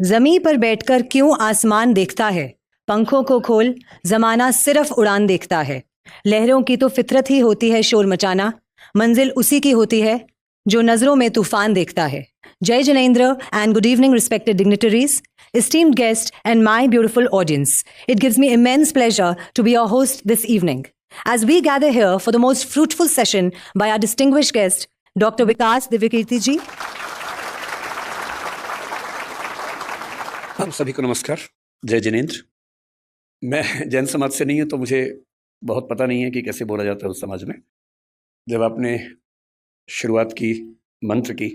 जमी पर बैठकर क्यों आसमान देखता है? पंखों को खोल, जमाना सिर्फ उड़ान देखता है। लहरों की तो फितरत ही होती है शोर मचाना, मंजिल उसी की होती है जो नजरों में तूफान देखता है। Jai Janendra and good evening, respected dignitaries, esteemed guests, and my beautiful audience. It gives me immense pleasure to be your host this evening. As we gather here for the most fruitful session by our distinguished guest, Dr. Vikas Divyakirti ji. आप सभी को नमस्कार। जय जिनेंद्र। मैं जैन समाज से नहीं हूँ तो मुझे बहुत पता नहीं है कि कैसे बोला जाता है उस समाज में। जब आपने शुरुआत की मंत्र की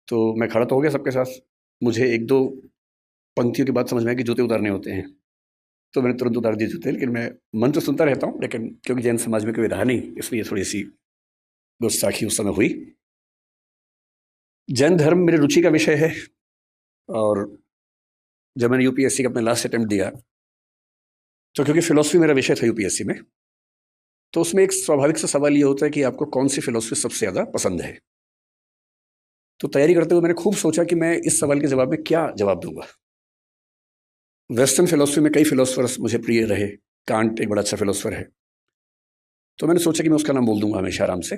तो मैं खड़ा तो हो गया सबके साथ। मुझे एक दो पंक्तियों के बाद समझ में आया कि जूते उतारने होते हैं, तो मैंने तुरंत उतार दिए जूते। लेकिन मैं मंत्र सुनता रहता हूँ, लेकिन क्योंकि जैन समाज में कोई रहा नहीं, इसलिए थोड़ी सी गुस्ताखी उस समय हुई। जैन धर्म मेरी रुचि का विषय है, और जब मैंने यूपीएससी का अपना लास्ट अटेम्प्ट दिया तो क्योंकि फिलॉसफी मेरा विषय था यूपीएससी में, तो उसमें एक स्वाभाविक सा सवाल ये होता है कि आपको कौन सी फिलॉसफी सबसे ज़्यादा पसंद है। तो तैयारी करते हुए मैंने खूब सोचा कि मैं इस सवाल के जवाब में क्या जवाब दूंगा। वेस्टर्न फिलॉसफी में कई फिलोसफर्स मुझे प्रिय रहे। कांट एक बड़ा अच्छा फिलोसफर है, तो मैंने सोचा कि मैं उसका नाम बोल दूंगा हमेशा आराम से।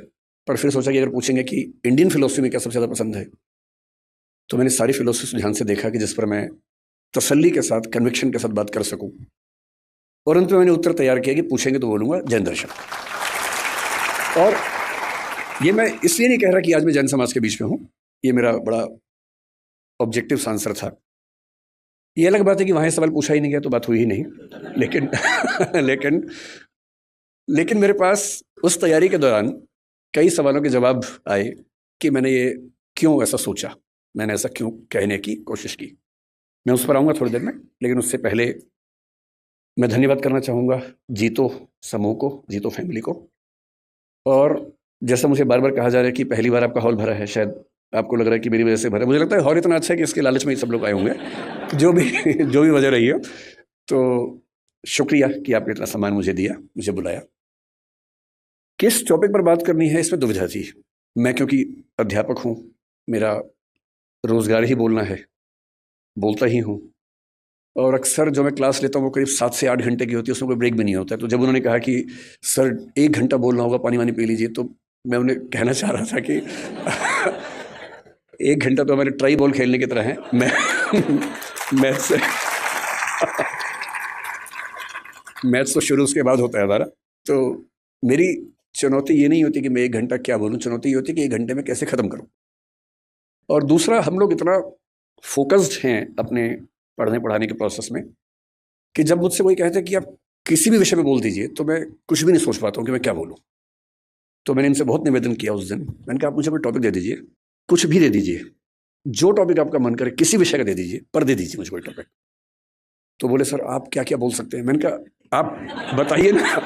पर फिर सोचा कि अगर पूछेंगे कि इंडियन फिलॉसफी में क्या सबसे ज़्यादा पसंद है, तो मैंने सारी फिलॉसफी ध्यान से देखा कि जिस पर मैं तसल्ली के साथ, कन्विक्शन के साथ बात कर सकूं। और अंत में मैंने उत्तर तैयार किया कि पूछेंगे तो बोलूंगा जैन दर्शन। और ये मैं इसलिए नहीं कह रहा कि आज मैं जैन समाज के बीच में हूं, ये मेरा बड़ा ऑब्जेक्टिव आंसर था। ये अलग बात है कि वहां सवाल पूछा ही नहीं गया तो बात हुई ही नहीं, लेकिन लेकिन मेरे पास उस तैयारी के दौरान कई सवालों के जवाब आए कि मैंने ये क्यों ऐसा सोचा, मैंने ऐसा क्यों कहने की कोशिश की। मैं उस पर आऊँगा थोड़ी देर में, लेकिन उससे पहले मैं धन्यवाद करना चाहूँगा जीतो समूह को, जीतो फैमिली को। और जैसा मुझे बार बार कहा जा रहा है कि पहली बार आपका हॉल भरा है, शायद आपको लग रहा है कि मेरी वजह से भरा है। मुझे लगता है हॉल इतना अच्छा है कि इसके लालच में ही सब लोग आए होंगे, जो भी वजह रही है। तो शुक्रिया कि आपने इतना सम्मान मुझे दिया, मुझे बुलाया। किस टॉपिक पर बात करनी है इसमें दुविधा थी। मैं क्योंकि अध्यापक हूँ, मेरा रोजगार ही बोलना है, बोलता ही हूँ। और अक्सर जो मैं क्लास लेता हूँ वो करीब 7 से 8 घंटे की होती है, उसमें कोई ब्रेक भी नहीं होता है। तो जब उन्होंने कहा कि सर 1 घंटा बोलना होगा, पानी वानी पी लीजिए, तो मैं उन्हें कहना चाह रहा था कि 1 घंटा तो हमारे ट्राई बॉल खेलने की तरह है। मैथ्स तो शुरू उसके बाद होता है हमारा। तो मेरी चुनौती ये नहीं होती कि मैं 1 घंटा क्या बोलूँ, चुनौती ये होती है कि 1 घंटे में कैसे ख़त्म करूँ। और दूसरा, हम लोग इतना फोकस्ड हैं अपने पढ़ने पढ़ाने के प्रोसेस में कि जब मुझसे कोई कहते हैं कि आप किसी भी विषय में बोल दीजिए, तो मैं कुछ भी नहीं सोच पाता हूँ कि मैं क्या बोलूँ। तो मैंने इनसे बहुत निवेदन किया उस दिन। मैंने कहा आप मुझे कोई टॉपिक दे दीजिए, कुछ भी दे दीजिए, जो टॉपिक आपका मन करे, किसी विषय का दे दीजिए, पर दे दीजिए मुझे कोई टॉपिक। तो बोले सर आप क्या क्या बोल सकते हैं। मैंने कहा आप बताइए ना।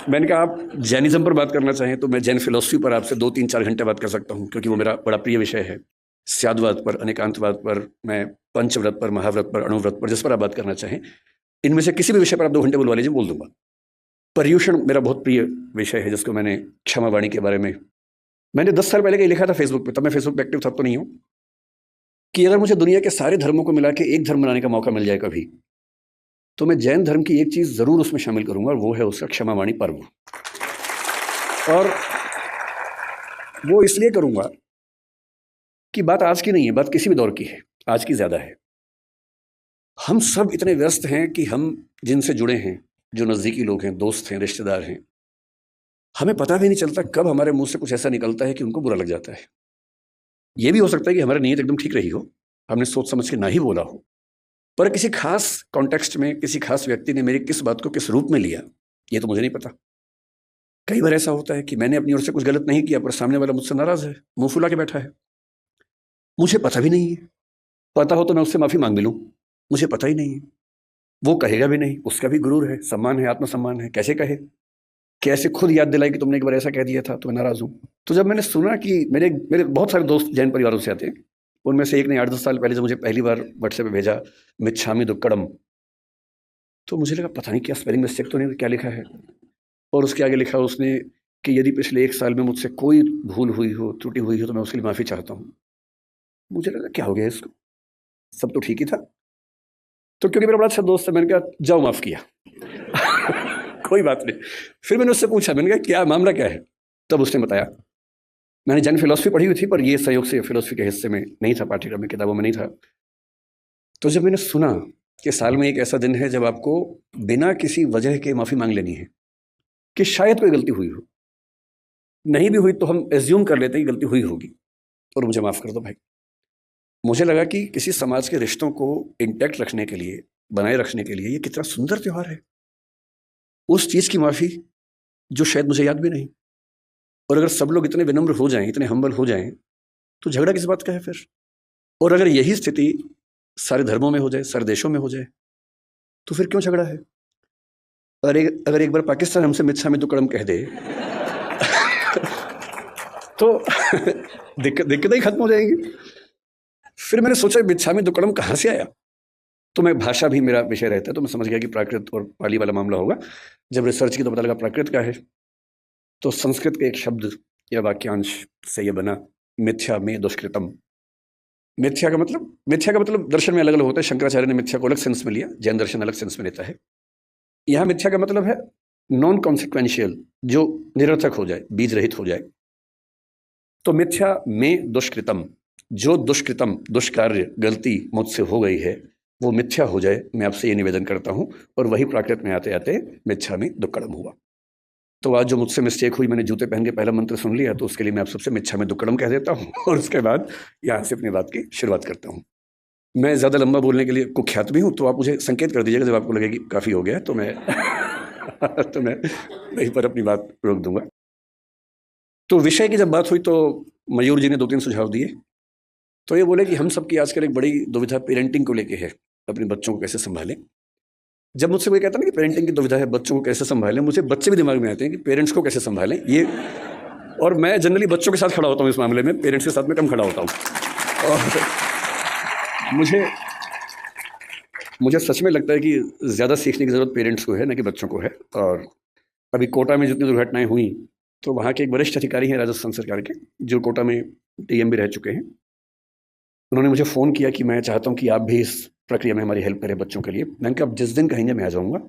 मैंने कहा आप जैनिज्म पर बात करना चाहें तो मैं जैन फिलोसफी पर आपसे 2-3-4 घंटे बात कर सकता हूँ, क्योंकि वो मेरा बड़ा प्रिय विषय है। स्यादवाद पर, अनेकांतवाद पर, मैं पंचव्रत पर, महाव्रत पर, अणुव्रत पर, जिस पर आप बात करना चाहें, इनमें से किसी भी विषय पर आप 2 घंटे बुलवा लीजिए, बोल दूंगा। पर्यूषण मेरा बहुत प्रिय विषय है, जिसको मैंने क्षमा वाणी के बारे में मैंने 10 साल पहले कहीं लिखा था फेसबुक पे, तब मैं फेसबुक पे एक्टिव था तो नहीं हूँ, कि अगर मुझे दुनिया के सारे धर्मों को मिला के एक धर्म बनाने का मौका मिल जाए कभी, तो मैं जैन धर्म की एक चीज जरूर उसमें शामिल करूंगा, और वो है उसका क्षमा वाणी पर्व। और वो इसलिए करूंगा कि बात आज की नहीं है, बात किसी भी दौर की है, आज की ज्यादा है। हम सब इतने व्यस्त हैं कि हम जिनसे जुड़े हैं, जो नज़दीकी लोग हैं, दोस्त हैं, रिश्तेदार हैं, हमें पता भी नहीं चलता कब हमारे मुंह से कुछ ऐसा निकलता है कि उनको बुरा लग जाता है। ये भी हो सकता है कि हमारी नीयत एकदम ठीक रही हो, हमने सोच समझ के ना ही बोला हो, पर किसी खास कॉन्टेक्स्ट में किसी खास व्यक्ति ने मेरी किस बात को किस रूप में लिया, ये तो मुझे नहीं पता। कई बार ऐसा होता है कि मैंने अपनी ओर से कुछ गलत नहीं किया, पर सामने वाला मुझसे नाराज है, मुंह फुला के बैठा है, मुझे पता भी नहीं है। पता हो तो मैं उससे माफी मांग भी लूं, मुझे पता ही नहीं है। वो कहेगा भी नहीं, उसका भी गुरूर है, सम्मान है, आत्मसम्मान है, कैसे कहे, कैसे खुद याद दिलाई कि तुमने एक बार ऐसा कह दिया था तो मैं नाराज हूं। तो जब मैंने सुना कि मेरे मेरे बहुत सारे दोस्त जैन परिवारों से आते हैं, उनमें से एक ने 8-10 साल पहले जब मुझे पहली बार व्हाट्सएप पे भेजा मिच्छामी दुक्कड़म, तो मुझे लगा पता नहीं क्या स्पेलिंग मिस्टेक तो नहीं, क्या लिखा है। और उसके आगे लिखा उसने कि यदि पिछले 1 साल में मुझसे कोई भूल हुई हो, त्रुटि हुई हो, तो मैं उसके लिए माफ़ी चाहता हूँ। मुझे लगा क्या हो गया इसको, सब तो ठीक ही था। तो क्योंकि मेरा बड़ा अच्छा दोस्त है, मैंने कहा जाओ माफ़ किया। कोई बात नहीं। फिर मैंने उससे पूछा, मैंने कहा क्या मामला क्या है? तब उसने बताया, मैंने जन फिलोसफी पढ़ी हुई थी पर ये संयोग से फिलोसफी के हिस्से में नहीं था, पाठ्यक्रम में किताबों में नहीं था। तो जब मैंने सुना कि साल में एक ऐसा दिन है जब आपको बिना किसी वजह के माफ़ी मांग लेनी है कि शायद कोई गलती हुई हो, नहीं भी हुई तो हम एज्यूम कर लेते हैं कि गलती हुई होगी और मुझे माफ़ कर दो भाई। मुझे लगा कि किसी समाज के रिश्तों को इंटैक्ट रखने के लिए, बनाए रखने के लिए ये कितना सुंदर त्यौहार है। उस चीज़ की माफ़ी जो शायद मुझे याद भी नहीं। और अगर सब लोग इतने विनम्र हो जाएं, इतने हम्बल हो जाएं, तो झगड़ा किस बात का है फिर? और अगर यही स्थिति सारे धर्मों में हो जाए, सारे देशों में हो जाए, तो फिर क्यों झगड़ा है? अगर एक बार पाकिस्तान हमसे मिच्छामी दुक्कड़म कह दे तो दिक्कतें ही खत्म हो जाएंगी। फिर मैंने सोचा मिच्छामी दुक्कड़म कहाँ से आया? तो मैं, भाषा भी मेरा विषय रहता है, तो मैं समझ गया कि प्राकृत और पाली वाला मामला होगा। जब रिसर्च की तो पता लगा प्राकृत का है। तो संस्कृत के एक शब्द या वाक्यांश से ये बना, मिथ्या में दुष्कृतम। मिथ्या का मतलब दर्शन में अलग अलग होता है। शंकराचार्य ने मिथ्या को अलग सेंस में लिया, जैन दर्शन अलग सेंस में लेता है। यहाँ मिथ्या का मतलब है नॉन कॉन्सिक्वेंशियल, जो निरर्थक हो जाए, बीज रहित हो जाए। तो मिथ्या में दुष्कृतम, जो दुष्कृतम, दुष्कार्य, गलती मुझसे हो गई है वो मिथ्या हो जाए, मैं आपसे ये निवेदन करता हूँ। और वही प्राकृत में आते आते मिथ्या में दुक्कड़म हुआ। तो आज जो मुझसे मिस्टेक हुई, मैंने जूते पहन के पहला मंत्र सुन लिया, तो उसके लिए मैं आप सबसे मिच्छा में दुक्कड़म कह देता हूँ और उसके बाद यहाँ से अपनी बात की शुरुआत करता हूँ। मैं ज़्यादा लंबा बोलने के लिए कुख्यात भी हूँ, तो आप मुझे संकेत कर दीजिएगा जब आपको लगे कि काफ़ी हो गया, तो मैं तो मैं वहीं पर अपनी बात रोक दूंगा। तो विषय की जब बात हुई तो मयूर जी ने 2-3 सुझाव दिए। तो ये बोले कि हम सबकी आजकल एक बड़ी दुविधा पेरेंटिंग को लेके है, अपने बच्चों को कैसे संभालें। जब मुझसे कोई कहता ना कि पेरेंटिंग की दुविधा है, बच्चों को कैसे संभालें, मुझे बच्चे भी दिमाग में आते हैं कि पेरेंट्स को कैसे संभालें ये। और मैं जनरली बच्चों के साथ खड़ा होता हूँ इस मामले में, पेरेंट्स के साथ में कम खड़ा होता हूँ। और मुझे सच में लगता है कि ज़्यादा सीखने की ज़रूरत पेरेंट्स को है, ना कि बच्चों को है। और अभी कोटा में जितनी दुर्घटनाएं हुई, तो वहाँ के एक वरिष्ठ अधिकारी हैं राजस्थान सरकार के, जो कोटा में डीएम भी रह चुके हैं। उन्होंने मुझे फ़ोन किया कि मैं चाहता हूँ कि आप भी इस प्रक्रिया में हमारी हेल्प करें बच्चों के लिए। मैंने कहा, आप जिस दिन कहेंगे मैं आ जाऊँगा,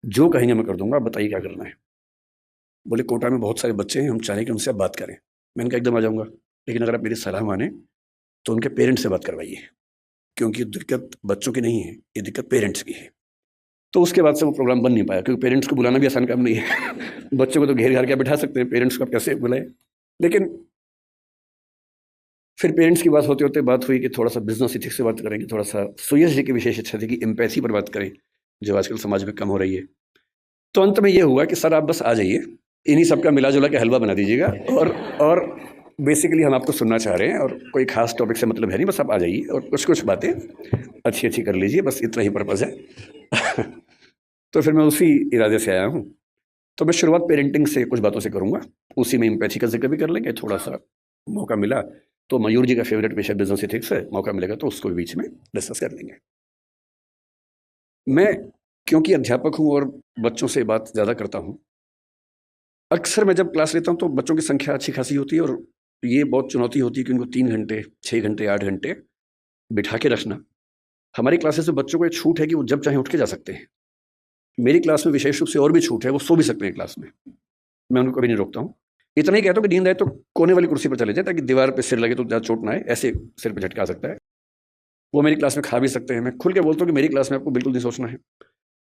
जो कहेंगे मैं कर दूंगा, आप बताइए क्या करना है। बोले कोटा में बहुत सारे बच्चे हैं, हम चाहें कि उनसे आप बात करें। मैंने कहा एकदम आ जाऊँगा, लेकिन अगर आप मेरी सलाह माने तो उनके पेरेंट्स से बात करवाइए, क्योंकि दिक्कत बच्चों की नहीं है, ये दिक्कत पेरेंट्स की है। तो उसके बाद से वो प्रोग्राम बन नहीं पाया, क्योंकि पेरेंट्स को बुलाना भी आसान काम नहीं है। बच्चों को तो घेर घार के बिठा सकते हैं, पेरेंट्स को आप कैसे बुलाएं। लेकिन फिर पेरेंट्स की बात होते होते बात हुई कि थोड़ा सा बिजनेस एथिक्स से बात करेंगे, थोड़ा सा सुयश जी की विशेष इच्छा थी कि एम्पैथी पर बात करें, जो आजकल समाज में कम हो रही है। तो अंत में ये हुआ कि सर आप बस आ जाइए, इन्हीं सबका मिला जुला के हलवा बना दीजिएगा, और बेसिकली हम आपको सुनना चाह रहे हैं, और कोई खास टॉपिक से मतलब है नहीं, बस आप आ जाइए और कुछ कुछ बातें अच्छी अच्छी कर लीजिए, बस इतना ही पर्पज़ है। तो फिर मैं उसी इरादे से आया हूँ। तो मैं शुरुआत पेरेंटिंग से कुछ बातों से करूँगा, उसी में एम्पैथी का जिक्र भी कर लेंगे। थोड़ा सा मौका मिला तो मयूर जी का फेवरेट विषय बिजनेस एथिक्स है, मौका मिलेगा तो उसको भी बीच में डिस्कस कर लेंगे। मैं क्योंकि अध्यापक हूँ और बच्चों से बात ज़्यादा करता हूँ, अक्सर मैं जब क्लास लेता हूँ तो बच्चों की संख्या अच्छी खासी होती है, और ये बहुत चुनौती होती है कि उनको 3 घंटे, 6 घंटे, 8 घंटे बिठा के रखना। हमारी क्लासेस में बच्चों को एक छूट है कि वो जब चाहें उठ के जा सकते हैं। मेरी क्लास में विशेष रूप से और भी छूट है, वो सो भी सकते हैं क्लास में, मैं उनको कभी नहीं रोकता हूँ। इतना ही कहता हूँ कि नींद आए तो कोने वाली कुर्सी पर चले जाए, ताकि दीवार पर सिर लगे तो ज़्यादा चोट ना आए, ऐसे सिर पर झटका सकता है। वो मेरी क्लास में खा भी सकते हैं। मैं खुल के बोलता हूँ कि मेरी क्लास में आपको बिल्कुल नहीं सोचना है,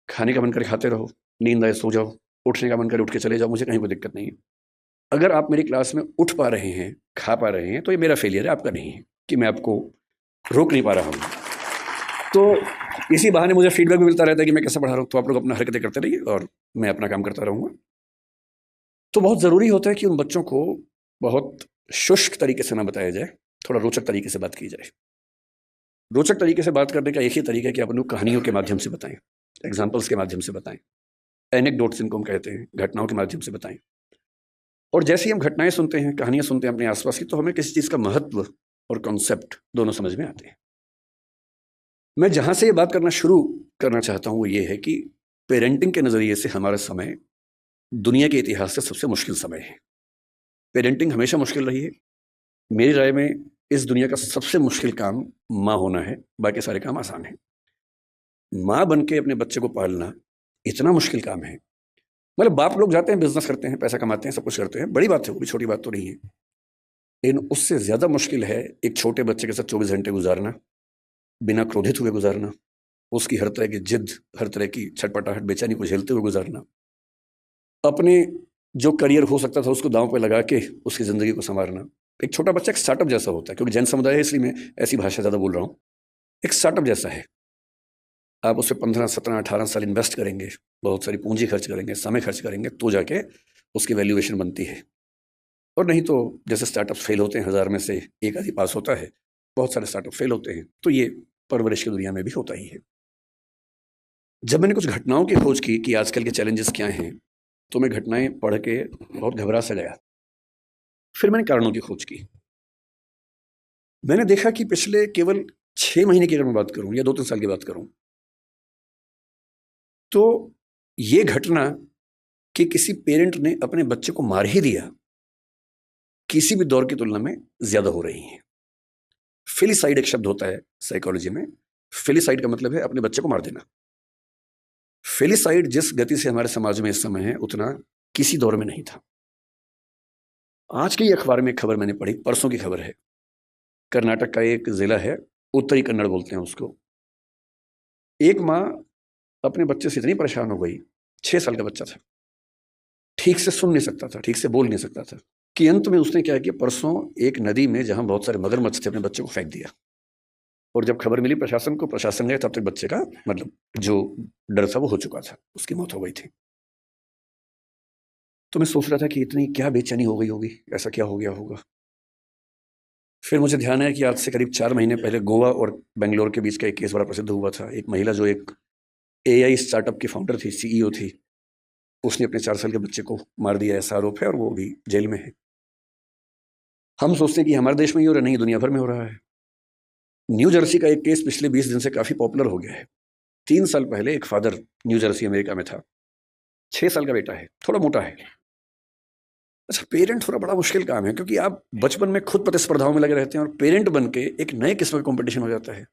खाने का मन करे खाते रहो, नींद आए सो जाओ, उठने का मन करे उठ के चले जाओ, मुझे कहीं कोई दिक्कत नहीं है। अगर आप मेरी क्लास में उठ पा रहे हैं, खा पा रहे हैं, तो ये मेरा फेलियर है, आपका नहीं है कि मैं आपको रोक नहीं पा रहा हूँ। तो इसी बहाने मुझे फीडबैक भी मिलता रहता है कि मैं कैसा पढ़ा रहा हूँ। तो आप लोग अपना हरकतें करते रहिए और मैं अपना काम करता रहूँगा। तो बहुत ज़रूरी होता है कि उन बच्चों को बहुत शुष्क तरीके से ना बताया जाए, थोड़ा रोचक तरीके से बात की जाए। रोचक तरीके से बात करने का एक ही तरीका है कि आप उनको कहानियों के माध्यम से बताएं, एग्जाम्पल्स के माध्यम से बताएं, एनेक्डोट्स इनको हम कहते हैं, घटनाओं के माध्यम से बताएं। और जैसे ही हम घटनाएं सुनते हैं, कहानियां सुनते हैं अपने आसपास की, तो हमें किसी चीज़ का महत्व और कॉन्सेप्ट दोनों समझ में आते हैं। मैं जहां से ये बात करना शुरू करना चाहता हूं वो ये है कि पेरेंटिंग के नज़रिए से हमारा समय दुनिया के इतिहास से सबसे मुश्किल समय है। पेरेंटिंग हमेशा मुश्किल रही है। मेरी राय में इस दुनिया का सबसे मुश्किल काम माँ होना है, बाकी सारे काम आसान है। माँ बन के अपने बच्चे को पालना इतना मुश्किल काम है। मतलब बाप लोग जाते हैं, बिजनेस करते हैं, पैसा कमाते हैं, सब कुछ करते हैं, बड़ी बात है, वो भी छोटी बात तो नहीं है। लेकिन उससे ज्यादा मुश्किल है एक छोटे बच्चे के साथ 24 घंटे गुजारना, बिना क्रोधित हुए गुजारना, उसकी हर तरह की जिद, हर तरह की छटपटाहट, बेचैनी को झेलते हुए गुजारना, अपने जो करियर हो सकता था उसको दांव पे लगा के उसकी जिंदगी को संवारना। एक छोटा बच्चा एक स्टार्टअप जैसा होता है, क्योंकि जैन समुदाय है इसलिए मैं ऐसी भाषा ज्यादा बोल रहा हूँ। एक स्टार्टअप जैसा है, आप उसमें 15, 17, 18 साल इन्वेस्ट करेंगे, बहुत सारी पूंजी खर्च करेंगे, समय खर्च करेंगे, तो जाके उसकी वैल्यूएशन बनती है। और नहीं तो जैसे स्टार्टअप फेल होते हैं, 1000 में से एक आदि पास होता है, बहुत सारे स्टार्टअप फेल होते हैं। तो ये परवरिश की दुनिया में भी होता ही है। जब मैंने कुछ घटनाओं की खोज की कि आजकल के चैलेंजेस क्या हैं, तो मैं घटनाएं पढ़ के बहुत घबरा सा गया। फिर मैंने कारणों की खोज की। मैंने देखा कि पिछले केवल 6 महीने की अगर मैं बात करूं या 2-3 साल की बात करूं, तो ये घटना कि किसी पेरेंट ने अपने बच्चे को मार ही दिया, किसी भी दौर की तुलना में ज्यादा हो रही है। फिलिसाइड एक शब्द होता है साइकोलॉजी में। फिलिसाइड का मतलब है अपने बच्चे को मार देना। फिलिसाइड जिस गति से हमारे समाज में इस समय है, उतना किसी दौर में नहीं था। आज के अखबार में एक खबर मैंने पढ़ी, परसों की खबर है। कर्नाटक का एक जिला है, उत्तरी कन्नड़ बोलते हैं उसको। एक माँ अपने बच्चे से इतनी परेशान हो गई, 6 साल का बच्चा था, ठीक से सुन नहीं सकता था, ठीक से बोल नहीं सकता था, कि अंत में उसने क्या किया, परसों एक नदी में जहां बहुत सारे मगरमच्छ थे, अपने बच्चे को फेंक दिया। और जब खबर मिली प्रशासन को, प्रशासन गए, तब तक बच्चे का मतलब जो डर था वो हो चुका था, उसकी मौत हो गई थी। तो मैं सोच रहा था कि इतनी क्या बेचैनी हो गई होगी, ऐसा क्या हो गया होगा। फिर मुझे ध्यान है कि आज से करीब 4 महीने पहले गोवा और बेंगलोर के बीच का एक केस बड़ा प्रसिद्ध हुआ था। एक महिला जो एक AI स्टार्टअप की फाउंडर थी, CEO थी, उसने अपने 4 साल के बच्चे को मार दिया, ऐसा आरोप है, और वो भी जेल में है। हम सोचते हैं कि हमारे देश में ही हो रहा, नहीं, दुनिया भर में हो रहा है। न्यू जर्सी का एक केस पिछले 20 दिन से काफी पॉपुलर हो गया है। 3 साल पहले एक फादर न्यू जर्सी अमेरिका में था, 6 साल का बेटा है, थोड़ा मोटा है। अच्छा, पेरेंट होना बड़ा मुश्किल काम है, क्योंकि आप बचपन में खुद प्रतिस्पर्धाओं में लगे रहते हैं, और पेरेंट बन के एक नए किस्म का कंपटीशन हो जाता है।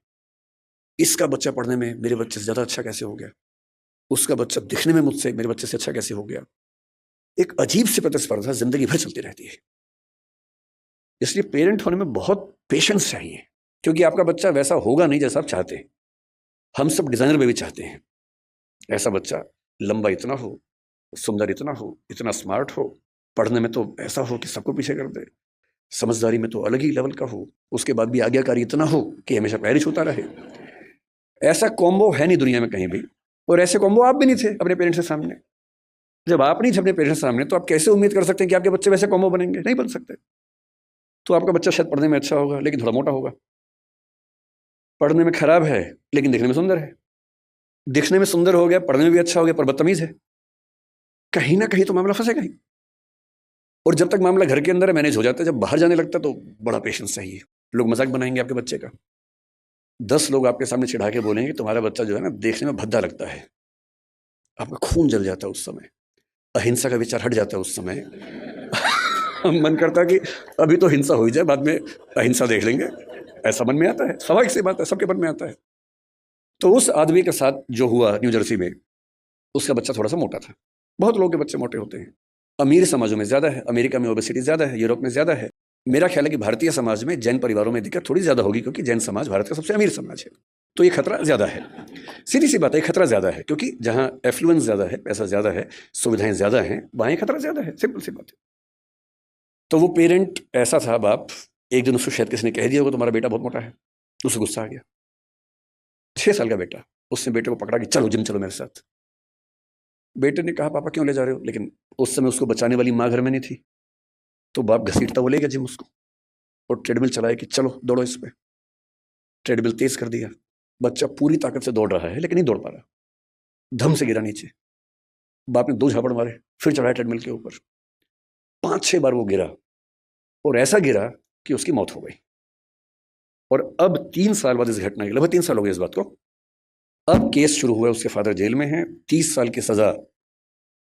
इसका बच्चा पढ़ने में मेरे बच्चे से ज्यादा अच्छा कैसे हो गया, उसका बच्चा दिखने में मुझसे मेरे बच्चे से अच्छा कैसे हो गया। एक अजीब सी प्रतिस्पर्धा जिंदगी भर चलती रहती है। इसलिए पेरेंट होने में बहुत पेशेंस चाहिए, क्योंकि आपका बच्चा वैसा होगा नहीं जैसा आप चाहते हैं। हम सब डिजाइनर बेबी चाहते हैं, ऐसा बच्चा लंबा इतना हो, सुंदर इतना हो, इतना स्मार्ट हो, पढ़ने में तो ऐसा हो कि सबको पीछे कर दे, समझदारी में तो अलग ही लेवल का हो, उसके बाद भी आज्ञाकारी इतना हो कि हमेशा पैर ही छूता रहे। ऐसा कॉम्बो है नहीं दुनिया में कहीं भी, और ऐसे कॉम्बो आप भी नहीं थे अपने पेरेंट्स के सामने। जब आप नहीं थे अपने पेरेंट्स के सामने, तो आप कैसे उम्मीद कर सकते हैं कि आपके बच्चे वैसे कॉम्बो बनेंगे? नहीं बन सकते। तो आपका बच्चा शायद पढ़ने में अच्छा होगा, लेकिन थोड़ा मोटा होगा, पढ़ने में खराब है लेकिन दिखने में सुंदर है, दिखने में सुंदर हो गया, पढ़ने में भी अच्छा हो गया, पर बदतमीज है। कहीं ना कहीं तो मामला फंसेगा ही। और जब तक मामला घर के अंदर है मैनेज हो जाता है, जब बाहर जाने लगता है तो बड़ा पेशेंस चाहिए। लोग मजाक बनाएंगे आपके बच्चे का, 10 लोग आपके सामने चिढ़ा के बोलेंगे तुम्हारा बच्चा जो है ना देखने में भद्दा लगता है, आपका खून जल जाता है उस समय, अहिंसा का विचार हट जाता है उस समय। मन करता है कि अभी तो हिंसा हो ही जाए, बाद में अहिंसा देख लेंगे, ऐसा मन में आता है। स्वाभाविक सी बात है, सबके मन में आता है। तो उस आदमी के साथ जो हुआ न्यू जर्सी में, उसका बच्चा थोड़ा सा मोटा था। बहुत लोगों के बच्चे मोटे होते हैं। अमीर समाजों में ज्यादा है, अमेरिका में ओबेसिटी ज्यादा है, यूरोप में ज्यादा है। मेरा ख्याल है कि भारतीय समाज में जैन परिवारों में दिक्कत थोड़ी ज्यादा होगी, क्योंकि जैन समाज भारत का सबसे अमीर समाज है, तो ये खतरा ज्यादा है। सीधी सी बात है, खतरा ज्यादा है, क्योंकि जहां एफ्लुएंस ज्यादा है, पैसा ज्यादा है, सुविधाएं ज्यादा हैं, वहां खतरा ज्यादा है, सिंपल सी बात है। तो वो पेरेंट ऐसा था, बाप, एक दिन उसको शायद किसी ने कह दिया होगा तुम्हारा बेटा बहुत मोटा है, उसे गुस्सा आ गया। 6 साल का बेटा, उसने बेटे को पकड़ा कि चलो जिम चलो मेरे साथ। बेटे ने कहा पापा क्यों ले जा रहे हो, लेकिन उस समय उसको बचाने वाली माँ घर में नहीं थी, तो बाप घसीटता वो ले गया जिम उसको, और ट्रेडमिल चलाया कि चलो दौड़ो इस पे। ट्रेडमिल तेज कर दिया, बच्चा पूरी ताकत से दौड़ रहा है लेकिन नहीं दौड़ पा रहा, धम से गिरा नीचे। बाप ने 2 झापड़ मारे, फिर चढ़ाया ट्रेडमिल के ऊपर। 5-6 बार वो गिरा, और ऐसा गिरा कि उसकी मौत हो गई। और अब 3 साल बाद इस घटना के, लगभग 3 साल हो गए इस बात को, अब केस शुरू हुआ, उसके फादर जेल में हैं, 30 साल की सजा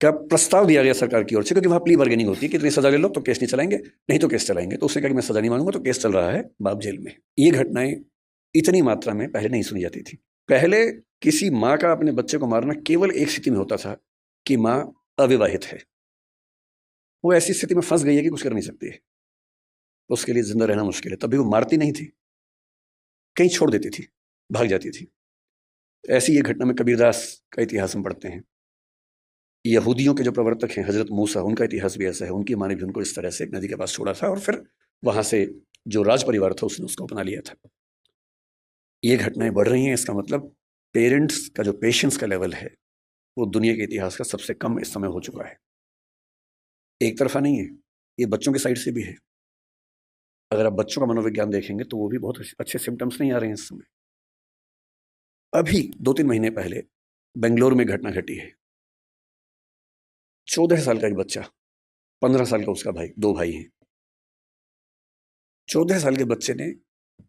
का प्रस्ताव दिया गया सरकार की ओर से, क्योंकि वहाँ प्ली बार्गेनिंग होती है कि इतनी सजा ले लो तो केस नहीं चलाएंगे, नहीं तो केस चलाएंगे। तो उसने कहा कि मैं सजा नहीं मानूंगा, तो केस चल रहा है, बाप जेल में। ये घटनाएं इतनी मात्रा में पहले नहीं सुनी जाती थी। पहले किसी माँ का अपने बच्चे को मारना केवल एक स्थिति में होता था कि माँ अविवाहित है, वो ऐसी स्थिति में फंस गई है कि कुछ कर नहीं सकती है, उसके लिए जिंदा रहना मुश्किल है, तभी वो मारती नहीं थी, कहीं छोड़ देती थी, भाग जाती थी। ऐसी ये घटना में कबीरदास का इतिहास हम पढ़ते हैं। यहूदियों के जो प्रवर्तक हैं हजरत मूसा, उनका इतिहास भी ऐसा है। उनकी माँ ने भी उनको इस तरह से एक नदी के पास छोड़ा था और फिर वहां से जो राज परिवार था उसने उसको अपना लिया था। ये घटनाएं बढ़ रही हैं, इसका मतलब पेरेंट्स का जो पेशेंस का लेवल है वो दुनिया के इतिहास का सबसे कम इस समय हो चुका है। एक तरफा नहीं है, ये बच्चों की साइड से भी है। अगर आप बच्चों का मनोविज्ञान देखेंगे तो वो भी बहुत अच्छे सिम्टम्स नहीं आ रहे हैं इस समय। अभी 2-3 महीने पहले बेंगलोर में घटना घटी है। 14 साल का एक बच्चा, 15 साल का उसका भाई, 2 भाई हैं। 14 साल के बच्चे ने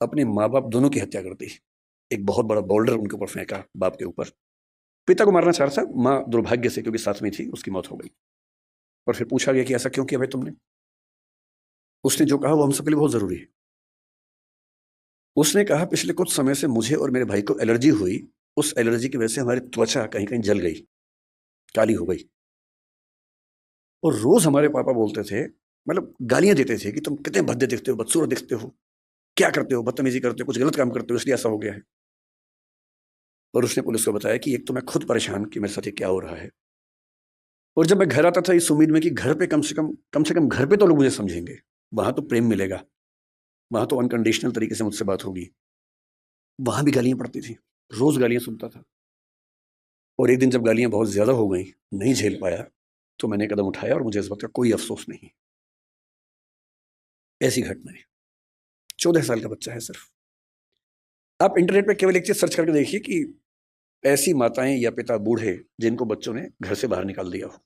अपने माँ बाप दोनों की हत्या कर दी। एक बहुत बड़ा बोल्डर उनके ऊपर फेंका, बाप के ऊपर। पिता को मारना चाह रहा था, माँ दुर्भाग्य से क्योंकि साथ में थी उसकी मौत हो गई। और फिर पूछा गया कि ऐसा क्यों किया भाई तुमने? उसने जो कहा वो हम सबके लिए बहुत जरूरी है। उसने कहा पिछले कुछ समय से मुझे और मेरे भाई को एलर्जी हुई, उस एलर्जी की वजह से हमारी त्वचा कहीं कहीं जल गई, काली हो गई। और रोज हमारे पापा बोलते थे, मतलब गालियां देते थे कि तुम कितने भद्दे दिखते हो, बदसूरत दिखते हो, क्या करते हो, बदतमीजी करते हो, कुछ गलत काम करते हो, इसलिए ऐसा हो गया है। और उसने पुलिस को बताया कि एक तो मैं खुद परेशान कि मेरे साथ ये क्या हो रहा है, और जब मैं घर आता था इस उम्मीद में कि घर पे कम से कम घर पे तो लोग मुझे समझेंगे, वहां तो प्रेम मिलेगा, वहां तो अनकंडीशनल तरीके से मुझसे बात होगी। वहां भी गालियां पड़ती थी, रोज गालियां सुनता था। और एक दिन जब गालियां बहुत ज्यादा हो गई, नहीं झेल पाया, तो मैंने कदम उठाया और मुझे इस बात का कोई अफसोस नहीं। ऐसी घटना है। 14 साल का बच्चा है सिर्फ। आप इंटरनेट पे केवल एक चीज सर्च करके देखिए कि ऐसी माताएं या पिता बूढ़े जिनको बच्चों ने घर से बाहर निकाल दिया हो।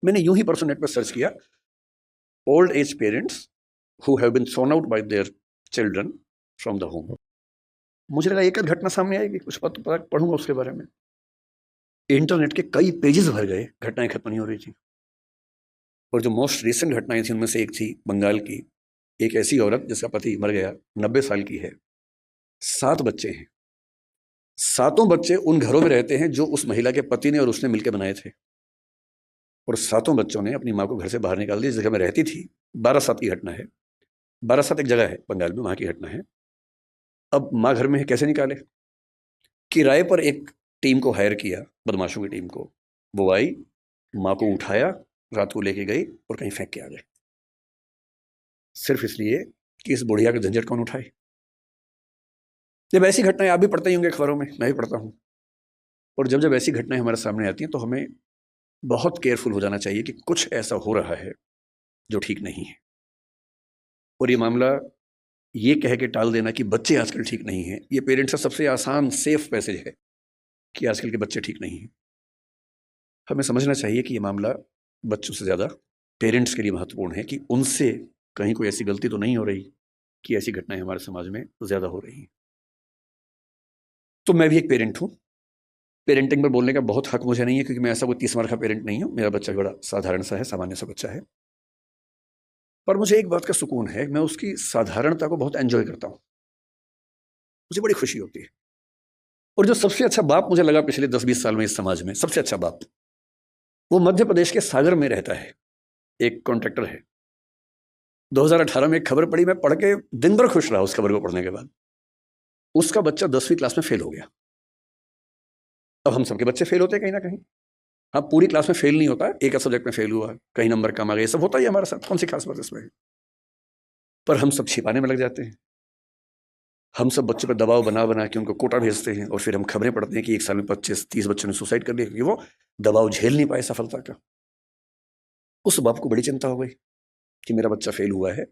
मैंने यूं ही परसों नेट पर सर्च किया, old age parents who have been thrown out by their children from the home. मुझे लगा एक घटना सामने आएगी, कुछ पता पढ़ूंगा उसके बारे में। इंटरनेट के कई पेजेस भर गए, घटनाएं खत्म नहीं हो रही थी। और जो मोस्ट रिसेंट घटनाएं थी उनमें से एक थी बंगाल की, एक ऐसी औरत जिसका पति मर गया, 90 साल की है, 7 बच्चे हैं। 7 बच्चे उन घरों में रहते हैं जो उस महिला के पति ने और उसने मिलकर बनाए थे। और 7 बच्चों ने अपनी माँ को घर से बाहर निकाल दिया जिस जगह में रहती थी। 12/7 की घटना है। 12/7 एक जगह है बंगाल में, वहां की घटना है। अब माँ घर में है, कैसे निकाले? किराए पर एक टीम को हायर किया, बदमाशों की टीम को। वो आई, माँ को उठाया, रात को लेके गई और कहीं फेंक के आ गए, सिर्फ इसलिए कि इस बुढ़िया का झंझट कौन उठाए। जब ऐसी घटनाएं आप भी पढ़ते ही होंगे अखबारों में, मैं भी पढ़ता हूं। और जब जब ऐसी घटनाएं हमारे सामने आती हैं तो हमें बहुत केयरफुल हो जाना चाहिए कि कुछ ऐसा हो रहा है जो ठीक नहीं है। और ये मामला ये कह के टाल देना कि बच्चे आजकल ठीक नहीं हैं, ये पेरेंट्स का सबसे आसान सेफ मैसेज है कि आजकल के बच्चे ठीक नहीं हैं। हमें समझना चाहिए कि ये मामला बच्चों से ज़्यादा पेरेंट्स के लिए महत्वपूर्ण है कि उनसे कहीं कोई ऐसी गलती तो नहीं हो रही कि ऐसी घटनाएं हमारे समाज में ज़्यादा हो रही हैं। तो मैं भी एक पेरेंट हूँ। पेरेंटिंग पर बोलने का बहुत हक मुझे नहीं है क्योंकि मैं ऐसा कोई 30 मार का पेरेंट नहीं हूँ। मेरा बच्चा बड़ा साधारण सा है, सामान्य सा बच्चा है। पर मुझे एक बात का सुकून है, मैं उसकी साधारणता को बहुत एंजॉय करता हूँ, मुझे बड़ी खुशी होती है। और जो सबसे अच्छा बाप मुझे लगा पिछले 10-20 साल में इस समाज में, सबसे अच्छा बाप, वो मध्य प्रदेश के सागर में रहता है, एक कॉन्ट्रैक्टर है। 2018 में एक खबर पड़ी, मैं पढ़ के दिन भर खुश रहा उस खबर को पढ़ने के बाद। उसका बच्चा 10वीं क्लास में फेल हो गया। अब हम सबके बच्चे फेल होते हैं कहीं ना कहीं। हाँ, पूरी क्लास में फेल नहीं होता, एक सब्जेक्ट में फेल हुआ, कहीं नंबर कम आ गए, सब होता ही हमारे साथ, कौन सी खास बात इसमें। पर हम सब छिपाने में लग जाते हैं। हम सब बच्चों पर दबाव बना बना के उनको कोटा भेजते हैं और फिर हम खबरें पढ़ते हैं कि एक साल में 25-30 बच्चों ने सुसाइड कर लिया क्योंकि वो दबाव झेल नहीं पाए सफलता का। उस बाप को बड़ी चिंता हो गई कि मेरा बच्चा फेल हुआ है,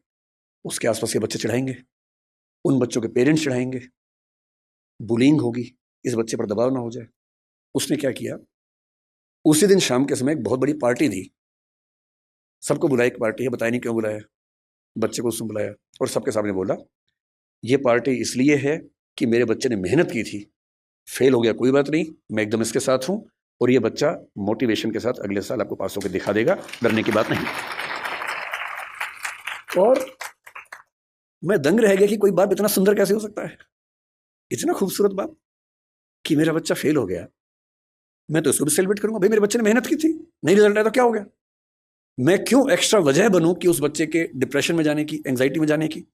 उसके आसपास के बच्चे चढ़ाएंगे, उन बच्चों के पेरेंट्स चढ़ाएंगे, बुलिंग होगी, इस बच्चे पर दबाव ना हो जाए। उसने क्या किया, उसी दिन शाम के समय एक बहुत बड़ी पार्टी दी, सबको बुलाया, एक पार्टी है, बताया नहीं क्यों बुलाया, बच्चे को उसने बुलाया और सबके सामने बोला ये पार्टी इसलिए है कि मेरे बच्चे ने मेहनत की थी, फेल हो गया कोई बात नहीं, मैं एकदम इसके साथ हूं, और ये बच्चा मोटिवेशन के साथ अगले साल आपको पास होकर दिखा देगा, डरने की बात नहीं। और मैं दंग रह गया कि कोई बाप इतना सुंदर कैसे हो सकता है, इतना खूबसूरत बाप कि मेरा बच्चा फेल हो गया, मैं तो इसको भी सेलिब्रेट करूंगा। भाई मेरे बच्चे ने मेहनत की थी, नहीं रिजल्ट आया तो क्या हो गया? मैं क्यों एक्स्ट्रा वजह बनूं कि उस बच्चे के डिप्रेशन में जाने की, एंग्जाइटी में जाने की?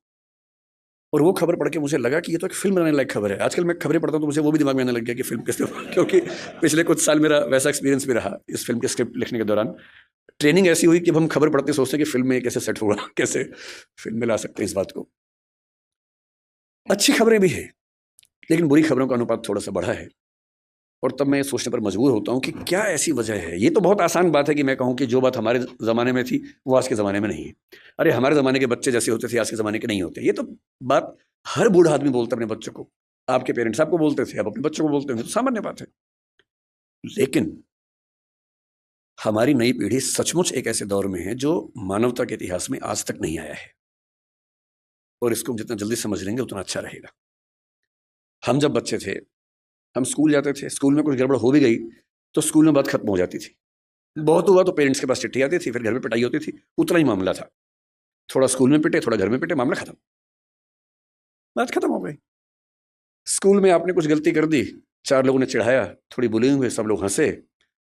और वो खबर पढ़ के मुझे लगा कि ये तो एक फिल्म बनाने लायक खबर है। आजकल मैं खबरें पढ़ता हूँ तो मुझे वो भी दिमाग में आने लग गया कि फिल्म कैसे क्योंकि पिछले कुछ साल मेरा वैसा एक्सपीरियंस भी रहा इस फिल्म के स्क्रिप्ट लिखने के दौरान। ट्रेनिंग ऐसी हुई कि हम खबर पढ़ते सोचते कि फिल्म में कैसे सेट होगा, कैसे फिल्म में ला सकते हैं इस बात को। अच्छी खबरें भी है, लेकिन बुरी खबरों का अनुपात थोड़ा सा बढ़ा है। और तब मैं सोचने पर मजबूर होता हूँ कि क्या ऐसी वजह है। ये तो बहुत आसान बात है कि मैं कहूँ कि जो बात हमारे ज़माने में थी वो आज के ज़माने में नहीं है। अरे हमारे ज़माने के बच्चे जैसे होते थे आज के ज़माने के नहीं होते। ये तो बात हर बूढ़ा आदमी बोलता है अपने बच्चों को। आपके पेरेंट्स आपको बोलते थे, आप अपने बच्चों को बोलते हैं, तो सामान्य बात है। लेकिन हमारी नई पीढ़ी सचमुच एक ऐसे दौर में है जो मानवता के इतिहास में आज तक नहीं आया है, और इसको हम जितना जल्दी समझ लेंगे उतना अच्छा रहेगा। हम जब बच्चे थे, हम स्कूल जाते थे, स्कूल में कुछ गड़बड़ हो भी गई तो स्कूल में बात खत्म हो जाती थी। बहुत हुआ तो पेरेंट्स के पास चिट्ठी आती थी, फिर घर में पिटाई होती थी, उतना ही मामला था। थोड़ा स्कूल में पिटे, थोड़ा घर में पिटे, मामला खत्म, बात खत्म हो गई। स्कूल में आपने कुछ गलती कर दी, 4 लोगों ने चिढ़ाया, थोड़ी बुलिंग हुई, सब लोग हंसे,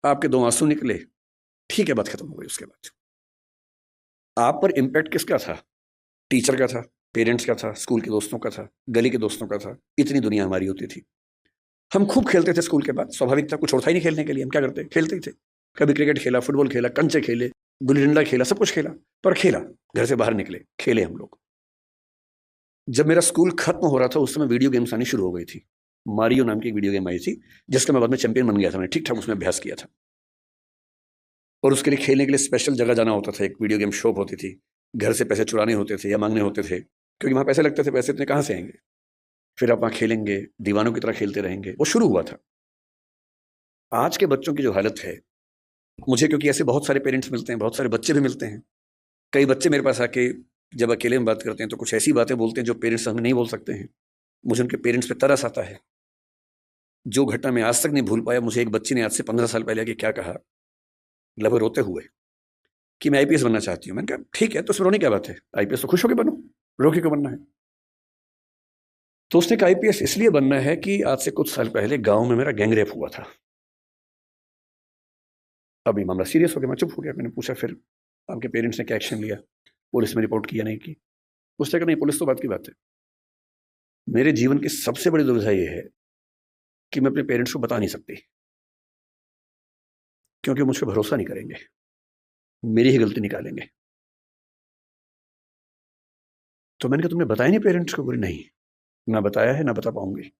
आपके 2 आंसू निकले, ठीक है, बात खत्म हो गई। उसके बाद आप पर इम्पैक्ट किसका था? टीचर का था, पेरेंट्स का था, स्कूल के दोस्तों का था, गली के दोस्तों का था। इतनी दुनिया हमारी होती थी। हम खूब खेलते थे स्कूल के बाद, स्वाभाविक था, कुछ और था ही नहीं खेलने के लिए। हम क्या करते? खेलते ही थे। कभी क्रिकेट खेला, फुटबॉल खेला, कंचे खेले, गुल्ली डंडा खेला, सब कुछ खेला। पर खेला, घर से बाहर निकले, खेले हम लोग। जब मेरा स्कूल खत्म हो रहा था उस समय वीडियो गेम्स आनी शुरू हो गई थी। मारियो नाम की एक वीडियो गेम आई थी जिसका मैं बाद में चैंपियन बन गया था। मैंने ठीक ठाक उसमें अभ्यास किया था, और उसके लिए खेलने के लिए स्पेशल जगह जाना होता था। एक वीडियो गेम शॉप होती थी, घर से पैसे चुराने होते थे या मांगने होते थे, क्योंकि वहाँ पैसे लगते थे। पैसे इतने कहाँ से आएंगे? फिर आप वहाँ खेलेंगे, दीवानों की तरह खेलते रहेंगे। वो शुरू हुआ था। आज के बच्चों की जो हालत है, मुझे क्योंकि ऐसे बहुत सारे पेरेंट्स मिलते हैं, बहुत सारे बच्चे भी मिलते हैं। कई बच्चे मेरे पास आके जब अकेले में बात करते हैं तो कुछ ऐसी बातें बोलते हैं जो पेरेंट्स हमें नहीं बोल सकते हैं। मुझे उनके पेरेंट्स पे तरस आता है। जो घटना मैं आज तक नहीं भूल पाया, मुझे एक बच्ची ने आज से 15 साल पहले आके क्या कहा, लगभग रोते हुए, कि मैं आईपीएस बनना चाहती हूँ। मैंने कहा ठीक है, तो उसमें रोने क्या बात है? आईपीएस तो खुश होकर बनो, रो के क्यों बनना है? तो उसने कहा आईपीएस इसलिए बनना है कि आज से कुछ साल पहले गांव में मेरा गैंग रेप हुआ था। अभी मामला सीरियस हो गया, मैं चुप हो गया। मैंने पूछा फिर आपके पेरेंट्स ने क्या एक्शन लिया? पुलिस में रिपोर्ट किया? नहीं की? उसने कहा नहीं, पुलिस तो बात की बात है। मेरे जीवन की सबसे बड़ी दुविधा यह है कि मैं अपने पेरेंट्स को बता नहीं सकती, क्योंकि मुझ पर भरोसा नहीं करेंगे, मेरी ही गलती निकालेंगे। तो मैंने कहा तुमने बताया नहीं पेरेंट्स को? बोली नहीं, ना बताया है, ना बता पाऊंगी।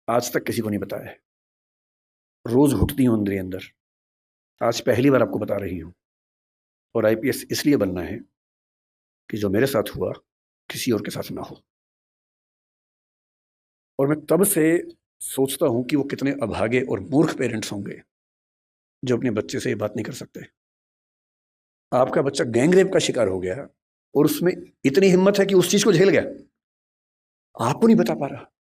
आज तक किसी को नहीं बताया है। रोज घुटती हूं अंदर ही अंदर। आज पहली बार आपको बता रही हूं। और आईपीएस इसलिए बनना है कि जो मेरे साथ हुआ किसी और के साथ ना हो। और मैं तब से सोचता हूं कि वो कितने अभागे और मूर्ख पेरेंट्स होंगे जो अपने बच्चे से ये बात नहीं कर सकते। आपका बच्चा गैंगरेप का शिकार हो गया और उसमें इतनी हिम्मत है कि उस चीज को झेल गया, आपको नहीं बता पा रहा,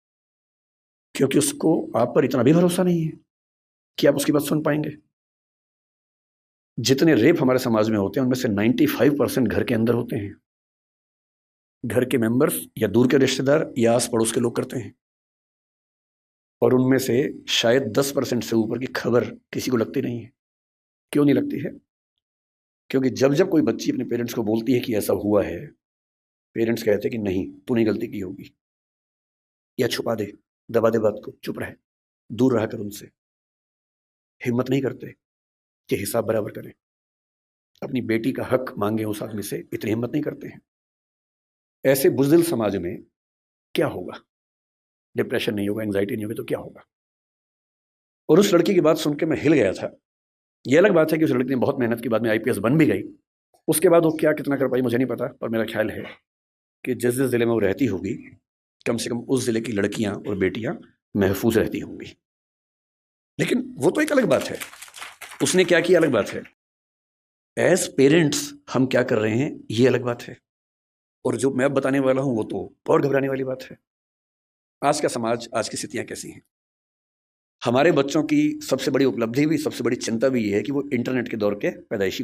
क्योंकि उसको आप पर इतना भी भरोसा नहीं है कि आप उसकी बात सुन पाएंगे। जितने रेप हमारे समाज में होते हैं उनमें से 95% घर के अंदर होते हैं। घर के मेंबर्स या दूर के रिश्तेदार या आस पड़ोस के लोग करते हैं। और उनमें से शायद 10% से ऊपर की खबर किसी को लगती नहीं है। क्यों नहीं लगती है? क्योंकि जब जब कोई बच्ची अपने पेरेंट्स को बोलती है कि ऐसा हुआ है, पेरेंट्स कहते हैं कि नहीं, तूने गलती की होगी, या छुपा दे, दबा दे बात को, चुप रहे, दूर रहा कर उनसे। हिम्मत नहीं करते कि हिसाब बराबर करें, अपनी बेटी का हक मांगे उस आदमी से, इतनी हिम्मत नहीं करते हैं। ऐसे बुज़दिल समाज में क्या होगा? डिप्रेशन नहीं होगा, एंग्जाइटी नहीं होगी तो क्या होगा? और उस लड़की की बात सुन के मैं हिल गया था। ये अलग बात है कि उस लड़की ने बहुत मेहनत की, बाद में आईपीएस बन भी गई। उसके बाद वो क्या कितना कर पाई मुझे नहीं पता, पर मेरा ख्याल है कि जिस जिस ज़िले में वो रहती होगी, कम से कम उस ज़िले की लड़कियां और बेटियां महफूज रहती होंगी। लेकिन वो तो एक अलग बात है, उसने क्या किया अलग बात है। एज पेरेंट्स हम क्या कर रहे हैं ये अलग बात है। और जो मैं अब बताने वाला हूं वो तो और घबराने वाली बात है। आज का समाज, आज की स्थितियां कैसी हैं? हमारे बच्चों की सबसे बड़ी उपलब्धि भी, सबसे बड़ी चिंता भी ये है कि वो इंटरनेट के दौर के पैदाइशी